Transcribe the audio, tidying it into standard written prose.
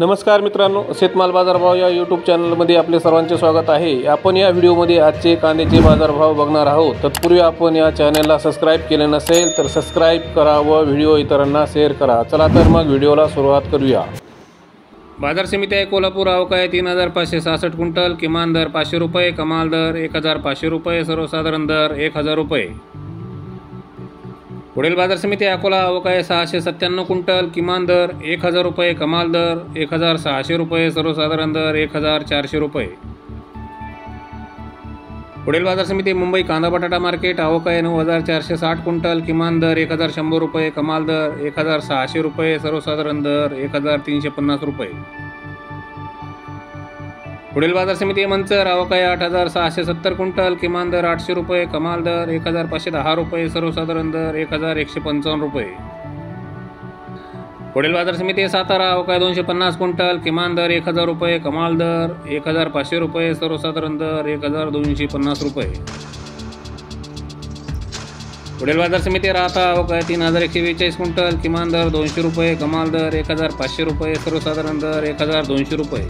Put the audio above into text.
नमस्कार मित्रांनो, शेतमाल बाजारभाव या यूट्यूब चॅनलमध्ये आपले सर्वांचे स्वागत आहे। आपण या व्हिडिओमध्ये आजचे कांद्याचे बाजारभाव बघणार आहोत। तत्पूर्वी आपण या चॅनलला सबस्क्राइब केले नसेल तर सबस्क्राइब करा व व्हिडिओ इतरांना शेअर करा। चला तर मग व्हिडिओला सुरुवात करूया। बाजार समिती आहे कोल्हापूर, अवकाय 3566 क्विंटल, किमान दर 500 रुपये, कमाल दर 1500 रुपये, सर्वसाधारण दर 1000 रुपये। पुढील बाजार समिती अकोला, अवकाय 697 क्विंटल, किमान दर 1000 रुपये, कमाल दर 1600 रुपये, सर्वसाधारण दर 1400 रुपये। पुढील बाजार समिती मुंबई कांदा बटाटा मार्केट, अवकाय 9460 क्विंटल, किमान दर 1100 रुपये, कमाल दर 1600 रुपये, सर्वसाधारण दर 1350 रुपये। पुढील बाजार समिती मंचर, अवकाय 8670 क्विंटल, किमान दर 800 रुपये, कमाल दर 1510 रुपये, सर्वसाधारण दर 1155 रुपये। पुढील बाजार समिती सातारा, अवकाय 250 क्विंटल, किमान दर 1000 रुपये, कमाल दर 1500 रुपये, सर्वसाधारण दर 1250 रुपये। पुढील बाजार समिती राहता, अवकाय 3142 क्विंटल, किमान दर 200 रुपये, कमाल दर 1500 रुपये, सर्वसाधारण दर 1200 रुपये।